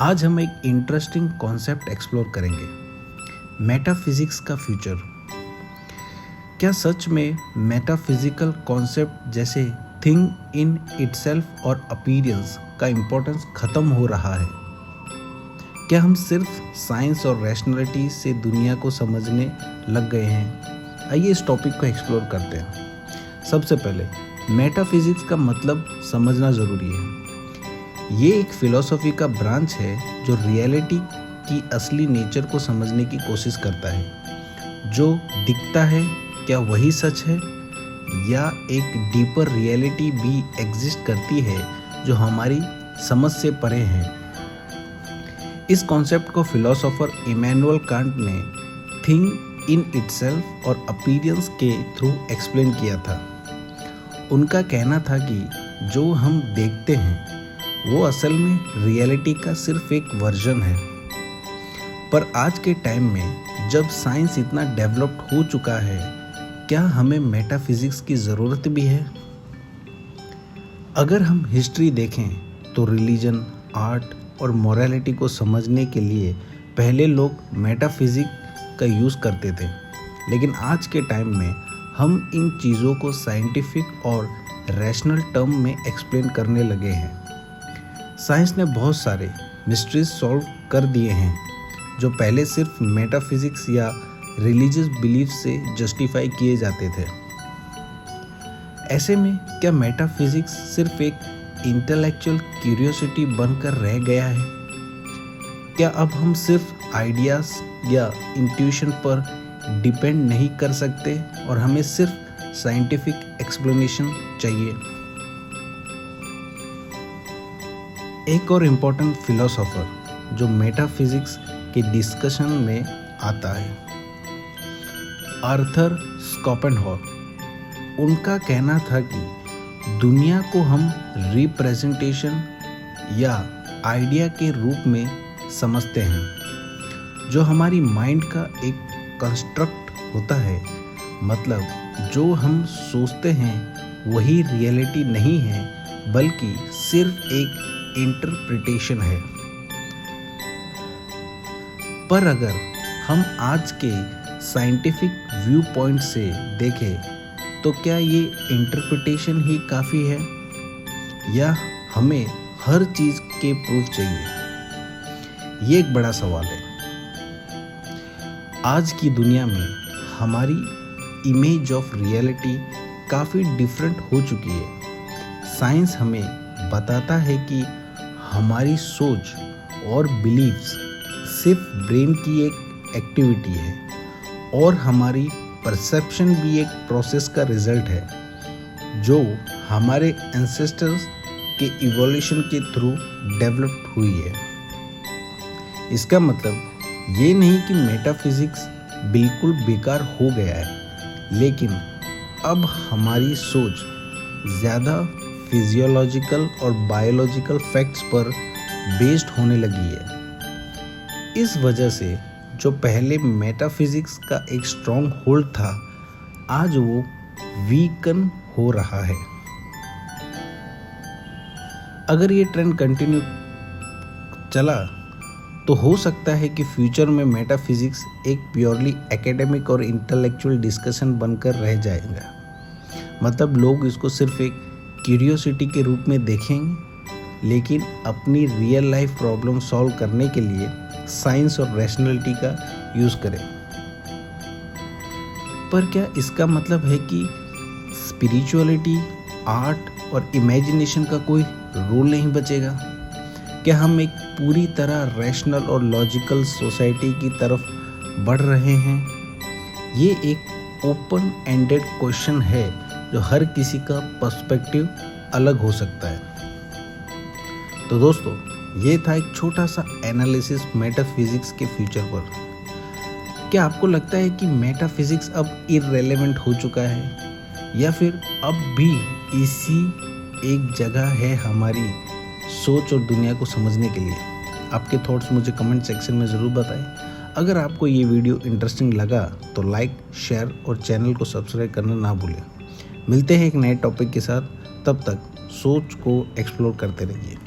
आज हम एक इंटरेस्टिंग कॉन्सेप्ट एक्सप्लोर करेंगे, मेटाफिजिक्स का फ्यूचर। क्या सच में मेटाफिजिकल कॉन्सेप्ट जैसे थिंग इन इटसेल्फ और अपीयरेंस का इम्पोर्टेंस खत्म हो रहा है? क्या हम सिर्फ साइंस और रैशनैलिटी से दुनिया को समझने लग गए हैं? आइए इस टॉपिक को एक्सप्लोर करते हैं। सबसे पहले मेटाफिजिक्स का मतलब समझना ज़रूरी है। ये एक फिलॉसफी का ब्रांच है जो रियलिटी की असली नेचर को समझने की कोशिश करता है। जो दिखता है क्या वही सच है, या एक डीपर रियलिटी भी एग्जिस्ट करती है जो हमारी समझ से परे है। इस कॉन्सेप्ट को फिलोसोफर इमैनुअल कांट ने थिंग इन इटसेल्फ और अपीयरेंस के थ्रू एक्सप्लेन किया था। उनका कहना था कि जो हम देखते हैं वो असल में रियलिटी का सिर्फ एक वर्जन है। पर आज के टाइम में जब साइंस इतना डेवलप्ड हो चुका है, क्या हमें मेटाफिजिक्स की ज़रूरत भी है? अगर हम हिस्ट्री देखें तो रिलीजन, आर्ट और मोरालिटी को समझने के लिए पहले लोग मेटाफिजिक्स का यूज़ करते थे। लेकिन आज के टाइम में हम इन चीज़ों को साइंटिफिक और रैशनल टर्म में एक्सप्लेन करने लगे हैं। साइंस ने बहुत सारे मिस्ट्रीज सॉल्व कर दिए हैं जो पहले सिर्फ मेटाफिजिक्स या रिलीजियस बिलीफ से जस्टिफाई किए जाते थे। ऐसे में क्या मेटाफिजिक्स सिर्फ एक इंटेलेक्चुअल क्यूरियोसिटी बनकर रह गया है? क्या अब हम सिर्फ आइडियाज़ या इंट्यूशन पर डिपेंड नहीं कर सकते और हमें सिर्फ साइंटिफिक एक्सप्लेनेशन चाहिए? एक और इम्पोर्टेंट फिलोसोफर जो मेटाफिजिक्स के डिस्कशन में आता है, आर्थर स्कोपेनहॉर। उनका कहना था कि दुनिया को हम रिप्रेजेंटेशन या आइडिया के रूप में समझते हैं जो हमारी माइंड का एक कंस्ट्रक्ट होता है। मतलब जो हम सोचते हैं वही रियलिटी नहीं है, बल्कि सिर्फ एक इंटरप्रिटेशन है। पर अगर हम आज के साइंटिफिक व्यू पॉइंट से देखें तो क्या ये इंटरप्रिटेशन ही काफ़ी है, या हमें हर चीज़ के प्रूफ चाहिए? ये एक बड़ा सवाल है। आज की दुनिया में हमारी इमेज ऑफ रियलिटी काफ़ी डिफरेंट हो चुकी है। साइंस हमें बताता है कि हमारी सोच और बिलीव्स सिर्फ ब्रेन की एक एक्टिविटी है, और हमारी परसेप्शन भी एक प्रोसेस का रिजल्ट है जो हमारे एंसेस्टर्स के इवोल्यूशन के थ्रू डेवलप हुई है। इसका मतलब ये नहीं कि मेटाफिजिक्स बिल्कुल बेकार हो गया है, लेकिन अब हमारी सोच ज़्यादा फिजियोलॉजिकल और बायोलॉजिकल फैक्ट्स पर बेस्ड होने लगी है। इस वजह से जो पहले मेटाफिजिक्स का एक स्ट्रॉन्ग होल्ड था, आज वो वीकन हो रहा है। अगर ये ट्रेंड कंटिन्यू चला तो हो सकता है कि फ्यूचर में मेटाफिजिक्स एक प्योरली एकेडमिक और इंटेलेक्चुअल डिस्कशन बनकर रह जाएगा। मतलब लोग इसको सिर्फ एक क्यूरियोसिटी के रूप में देखेंगे, लेकिन अपनी रियल लाइफ प्रॉब्लम सॉल्व करने के लिए साइंस और रैशनैलिटी का यूज़ करें। पर क्या इसका मतलब है कि स्पिरिचुअलिटी, आर्ट और इमेजिनेशन का कोई रोल नहीं बचेगा? क्या हम एक पूरी तरह रैशनल और लॉजिकल सोसाइटी की तरफ बढ़ रहे हैं? ये एक ओपन एंडेड क्वेश्चन है जो हर किसी का पर्सपेक्टिव अलग हो सकता है। तो दोस्तों, ये था एक छोटा सा एनालिसिस मेटाफिजिक्स के फ्यूचर पर। क्या आपको लगता है कि मेटाफिजिक्स अब इररेलेवेंट हो चुका है, या फिर अब भी इसी एक जगह है हमारी सोच और दुनिया को समझने के लिए? आपके थॉट्स मुझे कमेंट सेक्शन में ज़रूर बताएं। अगर आपको ये वीडियो इंटरेस्टिंग लगा तो लाइक, शेयर और चैनल को सब्सक्राइब करना ना भूलें। मिलते हैं एक नए टॉपिक के साथ, तब तक सोच को एक्सप्लोर करते रहिए।